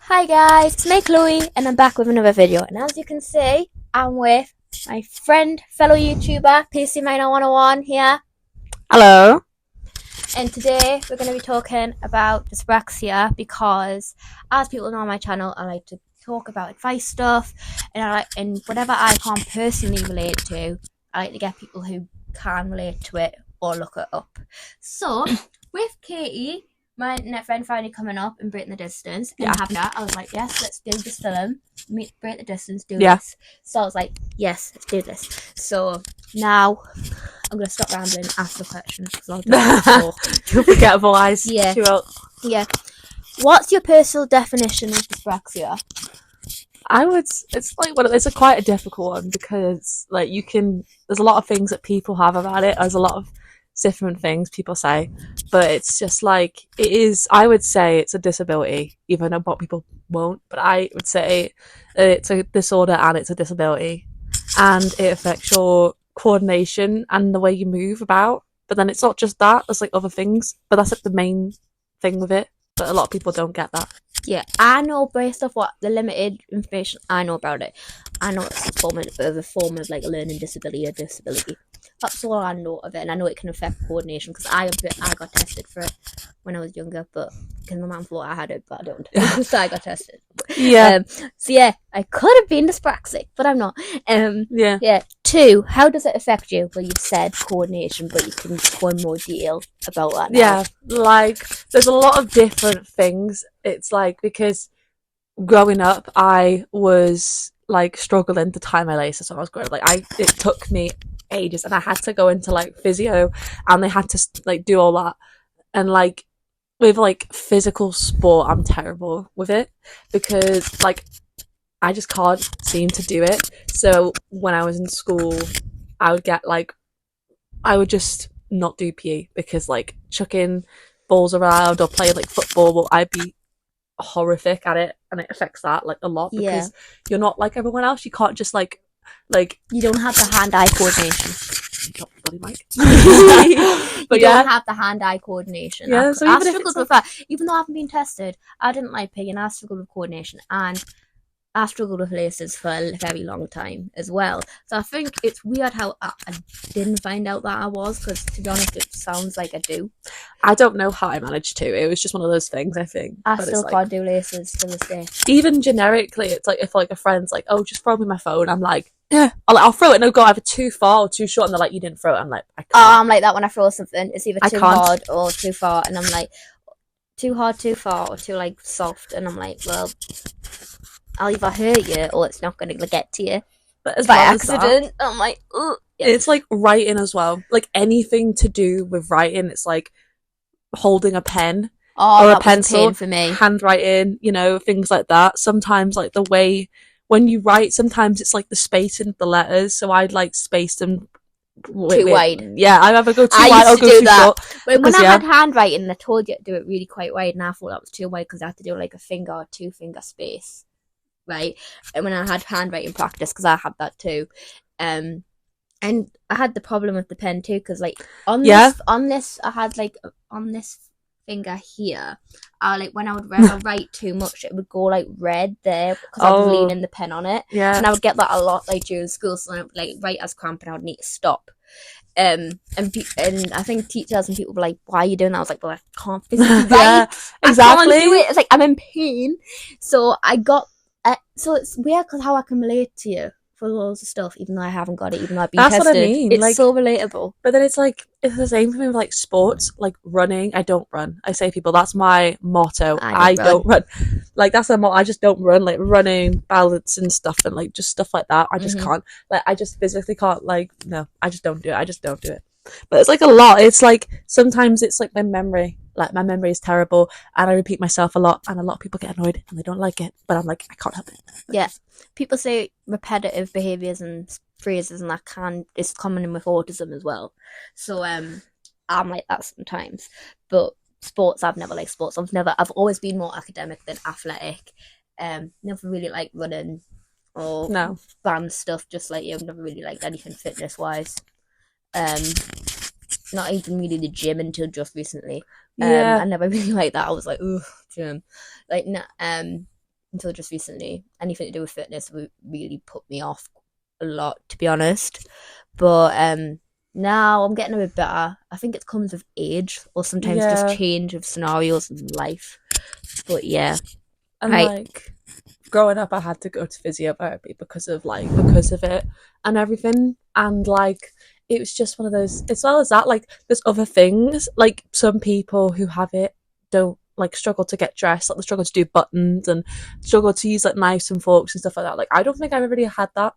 Hi guys, it's me Chloe and I'm back with another video, and as you can see, I'm with my friend, fellow YouTuber, PC90101 here, Hello. and today we're going to be talking about dyspraxia because, as people know on my channel, I like to talk about advice stuff, and whatever I can't personally relate to, I like to get people who can relate to it or look it up. So, with Katie, my net friend finally coming up and breaking the distance and having that, I was like, yes, let's do this film, break the distance, do this. So I was like, yes, let's do this. So now I'm gonna stop rambling, ask the question because I'll just talk. You'll forget otherwise. Yeah. What's your personal definition of dyspraxia? It's quite a difficult one because there's a lot of things that people have about it. There's a lot of different things people say, but it's just like it is. I would say it's a disability, even though what people won't. But I would say it's a disorder and it's a disability, and it affects your coordination and the way you move about. But then it's not just that. There's like other things, but that's like the main thing with it. But a lot of people don't get that. Yeah, I know based off what the limited information I know about it. I know it's a form of like a learning disability or disability. That's all I know of it, and I know it can affect coordination because I got tested for it when I was younger, but because my mum thought I had it, but I don't. So I got tested. Yeah. So yeah, I could have been dyspraxic, but I'm not. Yeah. Yeah. 2, how does it affect you? Well, you've said coordination, but you can go in more detail about that now. Yeah, like there's a lot of different things. It's like because growing up, I was like struggling to tie my laces when I was growing up. It took me ages, and I had to go into like physio, and they had to like do all that. And like with like physical sport, I'm terrible with it because like I just can't seem to do it. So when I was in school, I would just not do PE because like chucking balls around or playing like football, I'd be horrific at it, and it affects that like a lot because you're not like everyone else. You can't just like you don't have the hand-eye coordination. Drop the bloody mic. But you don't have the hand-eye coordination. Yeah, I struggled with that. Even though I haven't been tested, I didn't like PE, and I struggled with coordination, and I struggled with laces for a very long time as well. So I think it's weird how I didn't find out that I was, because to be honest, it sounds like I do. I don't know how I managed to. It was just one of those things, I think. I still can't do laces to this day. Even generically, it's like if like a friend's like, oh, just throw me my phone, I'm like, yeah, I'll throw it and it'll go either too far or too short, and they're like, you didn't throw it. I'm like, I can't. Oh, I'm like that when I throw something. It's either too hard or too far, and I'm like, too hard, too far, or too like soft, and I'm like, well, I'll either hurt you or it's not going to get to you. But as by well accident, I'm like, ugh. Yeah. It's like writing as well. Like anything to do with writing, it's like holding a pen or a pencil for me. Handwriting, things like that. Sometimes like the way when you write, sometimes it's like the spacing of the letters. So I'd like space them too wide. Yeah, I either go too wide or go too short. When I had handwriting, I told you to do it really quite wide, and I thought that was too wide because I had to do like a finger or 2 finger space. Right, and when I had handwriting practice, because I had that too, and I had the problem with the pen too, because like on this I had like on this finger here, when I would write too much, it would go like red there because I was leaning the pen on it, and I would get that a lot like during school, so I would like write as cramp, and I would need to stop. And I think teachers and people were like, "Why are you doing that?" I was like, "Well, I can't physically write. Yeah, exactly. I can't do it. It's like I'm in pain." So I got. So it's weird because how I can relate to you for loads of stuff, even though I haven't got it, even though I've been tested. That's what I mean. It's like, so relatable. But then it's the same for me with like sports, like running. I don't run. I say to people, that's my motto. I don't run. Like that's the motto. I just don't run. Like running, balance and stuff, and like just stuff like that. I just can't. Like I just physically can't. Like no, I just don't do it. I just don't do it. But it's like a lot. It's like sometimes it's like my memory. Like my memory is terrible, and I repeat myself a lot, and a lot of people get annoyed and they don't like it. But I'm like, I can't help it. Yeah, people say repetitive behaviors and phrases, and that is common with autism as well. So I'm like that sometimes. But sports, I've never liked sports. I've always been more academic than athletic. Never really liked running or band stuff. Just like you, I've never really liked anything fitness wise. Not even really the gym until just recently. I never really liked that. I was like, ooh, gym. Like, until just recently. Anything to do with fitness would really put me off a lot, to be honest. But now I'm getting a bit better. I think it comes with age, or sometimes just change of scenarios in life. But yeah, and like growing up, I had to go to physiotherapy because of it and everything, and like it was just one of those. As well as that, like there's other things. Like some people who have it don't like struggle to get dressed, like they struggle to do buttons and struggle to use like knives and forks and stuff like that. Like I don't think I've really had that.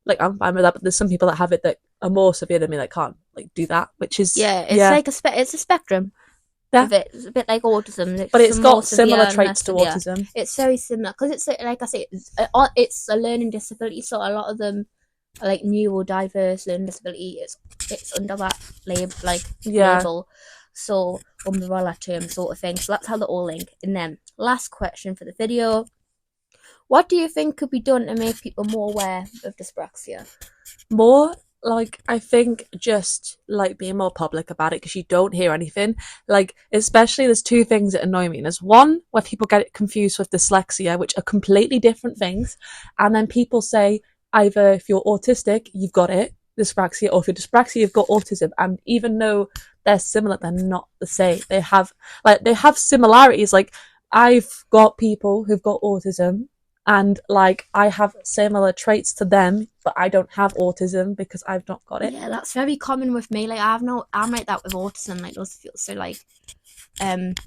Like I'm fine with that, but there's some people that have it that are more severe than me that can't like do that, which is like it's a spectrum. Yeah, it's a bit like autism, but it's got similar traits to autism. It's very similar because it's like I say, it's a learning disability. So a lot of them are like neurodiverse learning disability. It's under that label, so umbrella term sort of thing. So that's how they all link. And then last question for the video: what do you think could be done to make people more aware of dyspraxia? More, like, I think just, like, being more public about it, because you don't hear anything. Like, especially there's two things that annoy me. There's one where people get it confused with dyslexia, which are completely different things. And then people say either if you're autistic, you've got it, dyspraxia, or if you're dyspraxia, you've got autism. And even though they're similar, they're not the same. They have similarities. Like, I've got people who've got autism, and like I have similar traits to them, but I don't have autism because I've not got it. Yeah, that's very common with me. Like I'm like that with autism. Like those people, so like, and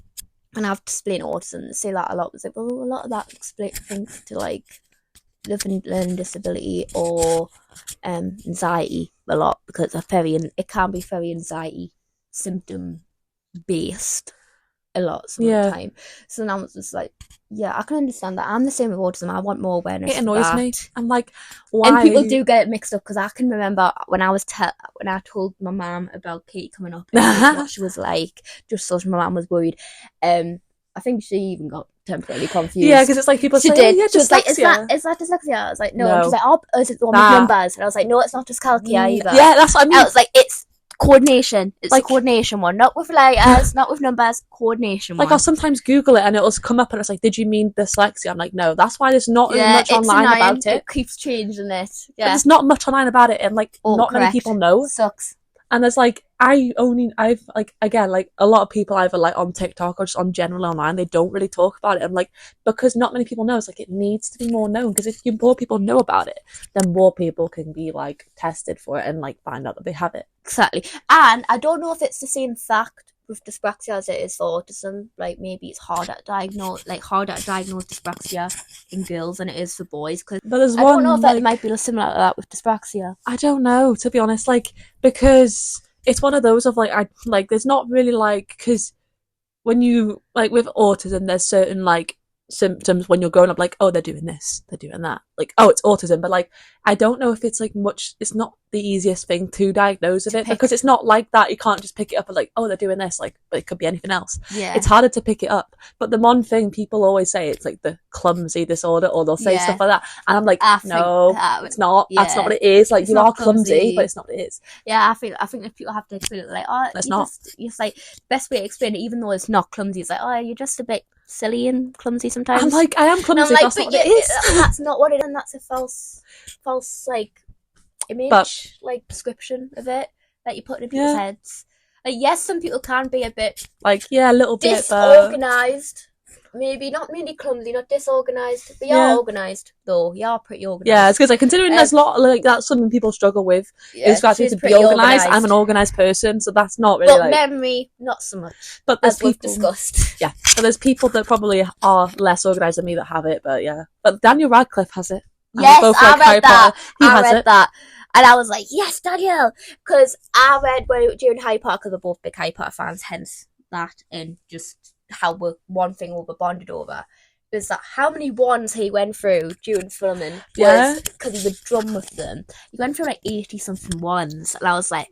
I've explained autism. They say that a lot. It's like, well, a lot of that links to like learning disability or anxiety a lot, because it can be very anxiety symptom based a lot some of the time. So now it's just like, yeah, I can understand that. I'm the same with autism. I want more awareness. It annoys me. I'm like, why? And people do get it mixed up, because I can remember when I told my mum about Katie coming up and what she was like, just so my mum was worried. I think she even got temporarily confused. Yeah, because it's like people say, oh, yeah, she was like, is that dyslexia? I was like, no. And she's like, oh, is it the one with numbers? And I was like, no, it's not dyscalculia either. Yeah, that's what I mean. I was like, it's coordination. It's like a coordination one, not with letters, not with numbers. Coordination one. Like I'll sometimes Google it and it'll come up and it's like, did you mean dyslexia? I'm like, no, that's why there's not much online about it. It keeps changing it. Yeah, but there's not much online about it, and like not many people know. Sucks. And there's like, I've like, again, like a lot of people either like on TikTok or just on general online, they don't really talk about it. And like, because not many people know, it's like it needs to be more known, because if more people know about it, then more people can be like tested for it and like find out that they have it. Exactly. And I don't know if it's the same fact with dyspraxia as it is for autism. Like maybe it's harder to diagnose dyspraxia in girls than it is for boys. But I don't know if that might be similar to that with dyspraxia. I don't know, to be honest. Like, because it's one of those of like there's not really like, because when you like with autism, there's certain like symptoms when you're growing up, like, oh, they're doing this, they're doing that, like, oh, it's autism. But like, I don't know if it's like it's not the easiest thing to diagnose of it, because it's not like that. You can't just pick it up and like, oh, they're doing this, like, but it could be anything else. Yeah, it's harder to pick it up. But the one thing people always say, it's like the clumsy disorder, or they'll say stuff like that, and I'm like, no, it's not. That's not what it is. Like, you are clumsy, but it's not what it is. Yeah, I think if people have to explain it, like, oh, it's not. It's like best way to explain it, even though it's not clumsy. It's like, oh, you're just a bit silly and clumsy sometimes. I'm like, I am clumsy. Like, that's not what it is. That's not what it is, and that's a false like image, like description of it that you put in people's heads. Like, yes, some people can be a bit like, a little bit disorganized. Maybe not really clumsy, not disorganized, but you are organised though. You are pretty organised. Yeah, it's because like, considering there's a lot like that's something people struggle with. Is actually to be organised. I'm an organised person, so that's not really. But memory, not so much. But there's we've discussed. Yeah, but there's people that probably are less organised than me that have it. But yeah, but Daniel Radcliffe has it. Yes, I read that. I read that. And I was like, yes, Daniel, because I read during Harry Potter, because we're both big Harry Potter fans, hence that, and just how one thing we were bonded over is that how many wands he went through during filming was because he would drum with them. He went through like 80 something wands, and I was like,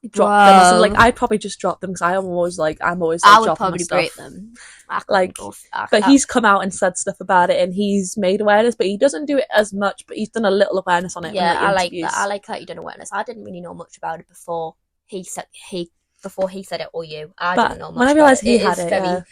drop them. So, like, I'd probably just drop them, because I'm always like I would probably break them. But he's come out and said stuff about it, and he's made awareness, but he doesn't do it as much. But he's done a little awareness on it. Yeah, I like that. I like how you done awareness. I didn't really know much about it before he said it, or you. I didn't know much. When I realised he had it,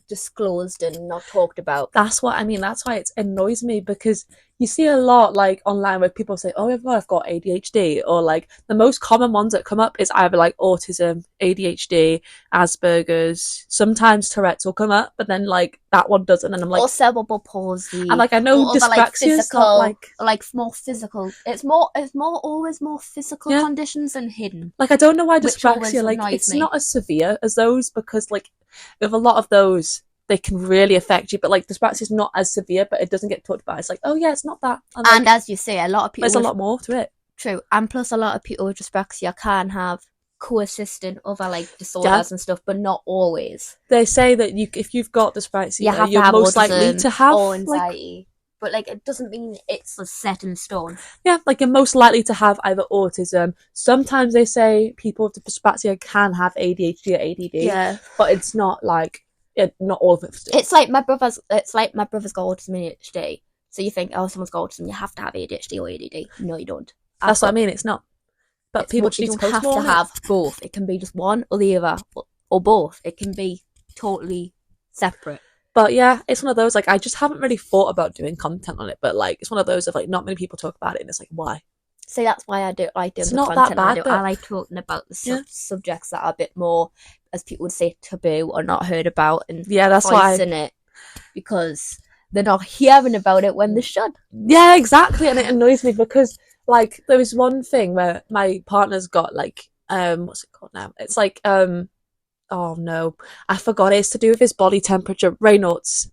disclosed and not talked about. That's what I mean. That's why it annoys me, because you see a lot like online where people say, "Oh, I've got ADHD," or like the most common ones that come up is either like autism, ADHD, Asperger's. Sometimes Tourette's will come up, but then like that one doesn't, and I'm like, or cerebral palsy. and like I know or other, like, dyspraxia is physical, not like more physical. It's always more physical Yeah. conditions than hidden. like I don't know why Which always dyspraxia, like annoys it's me. not as severe as those, because like with a lot of those they can really affect you, but like dyspraxia is not as severe, but it doesn't get talked about. It's like, oh yeah, it's not that, And like, as you say, a lot of people there's a lot more to it. True, and plus a lot of people with dyspraxia can have co-assistant other like disorders and stuff, but not always. They say that if you've got dyspraxia, You have you're to have most autism likely to have or anxiety. But like, it doesn't mean it's set in stone. Yeah, like you're most likely to have either autism. Sometimes they say people with dyspraxia can have ADHD or ADD. Yeah, but it's not like not all of it. it's like my brother's got autism and ADHD. So you think, oh, someone's got autism, you have to have ADHD or ADD. No, you don't. That's what I mean. It's not. But people you don't have to have both. It can be just one or the other, or both. It can be totally separate. But yeah, it's one of those, like, I just haven't really thought about doing content on it, but like it's one of those of like not many people talk about it, and it's like, why? So that's why I do like doing It's the not content. that bad, I like talking about the subjects that are a bit more, as people would say, taboo or not heard about, and that's why voicing it, because they're not hearing about it when they should. Yeah, exactly. And it annoys me because like there was one thing where my partner's got like what's it called now? It's like oh no, I forgot. It's to do with his body temperature, Raynaud's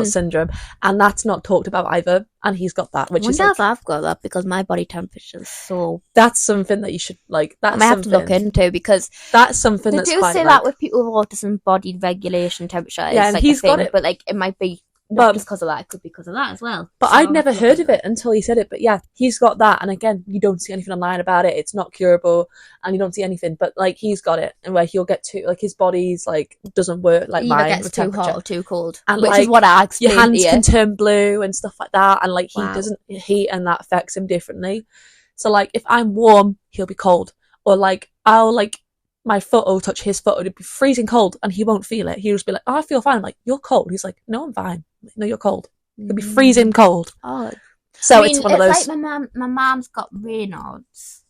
syndrome, and that's not talked about either. And he's got that, which is like, if I've got that, because my body temperature is so. That's something that you should like. That's I might have to look into, because that's something they that's do quite, say like, that with people with autism, body regulation temperature. Yeah, and like he's got it, but like it might be. Not just because of that, it could be because of that as well. But I'd never heard of it until he said it. But yeah, he's got that, and again, you don't see anything online about it. It's not curable, and you don't see anything. But like, he's got it, and where he'll get too, like, his body's like doesn't work like mine. Gets too hot or too cold, and which like, is what I explained. Your hands can turn blue and stuff like that, and like he Wow. doesn't heat, and that affects him differently. So like, if I'm warm, he'll be cold, or like I'll like. My foot will touch his foot, it'll be freezing cold, and he won't feel it. He'll just be like, "Oh, I feel fine." I'm like, "You're cold." He's like, "No, I'm fine." I'm like, "No, you're cold." It'll be freezing cold. Oh, so it's one of those. Like my mom's got Raynaud's,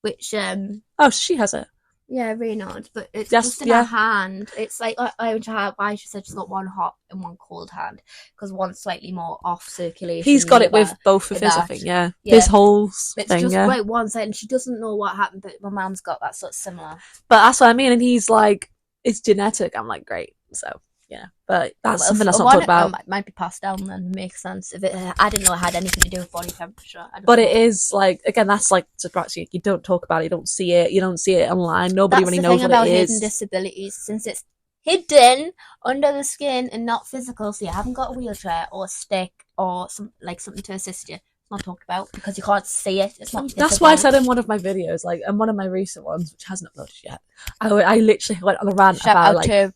which oh, she has it. Yeah, Raynaud's, but it's just in her hand. It's like why she said she's got one hot and one cold hand, because one's slightly more off circulation. He's got it with both of his, I think. Yeah, his whole thing. It's just like one side, and she doesn't know what happened, but my mom's got that, so it's similar. But that's what I mean, and he's like, it's genetic. I'm like, great. So yeah, but that's something that's not talked about. It might be passed down, then makes sense. If I didn't know it had anything to do with body temperature. But it is like, again, that's like dyspraxia. You don't talk about it. You don't see it. You don't see it online. Nobody really knows what it is. That's the thing about hidden disabilities, since it's hidden under the skin and not physical. So you haven't got a wheelchair or a stick or something to assist you. It's not talked about because you can't see it. It's not visible. That's why I said in one of my videos, like in one of my recent ones, which hasn't uploaded yet, I literally went on a rant about like. Shout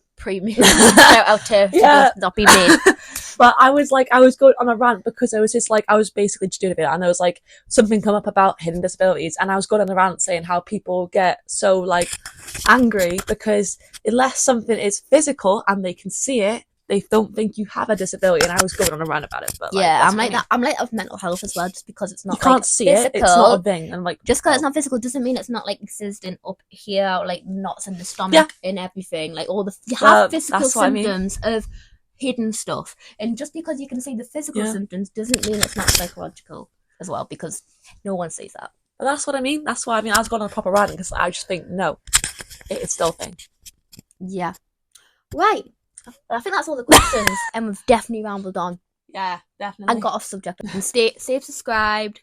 out to not be made. But I was going on a rant because I was just like, I was basically just doing a video, and there was like something come up about hidden disabilities, and I was going on a rant saying how people get so like angry because unless something is physical and they can see it, they don't think you have a disability. And I was going on a rant about it. But like, yeah, I'm like that. I'm like of mental health as well, just because it's not. You can't see physical, it. It's not a thing. And like, just because it's not physical doesn't mean it's not like existing up here, like knots in the stomach and everything. Like all the you have physical symptoms of hidden stuff, and just because you can see the physical symptoms doesn't mean it's not psychological as well, because no one sees that. But that's what I mean. That's why I was going on a proper rant because I just think no, it's still a thing. Yeah, right. I think that's all the questions, and we've definitely rambled on. Yeah, definitely. And got off subject. And stay subscribed,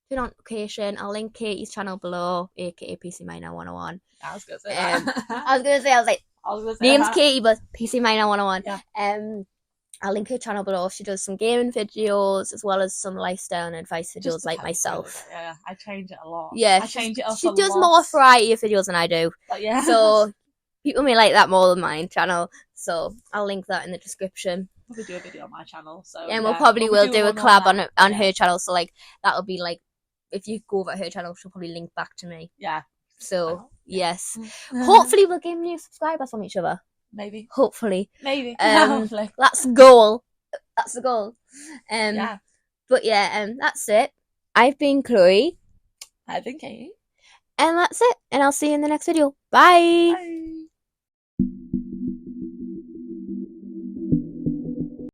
turn on notification. I'll link Katie's channel below, aka PC Minor 101. I was gonna say name's Katie, but PC Minor 101. Yeah. I'll link her channel below. She does some gaming videos as well as some lifestyle and advice videos like myself. Yeah, I change it a lot. Yeah, I change it up. She does more variety of videos than I do. But yeah. So people may like that more than mine channel. So I'll link that in the description. We'll do a video on my channel. So and we'll probably do a collab on her channel. So like that'll be like, if you go over her channel, she'll probably link back to me. Yeah. So yes, hopefully we'll gain new subscribers from each other. Maybe. Hopefully. Maybe. Hopefully. That's the goal. That's the goal. Yeah. But yeah, that's it. I've been Chloe. I've been Katie. And that's it. And I'll see you in the next video. Bye. Bye.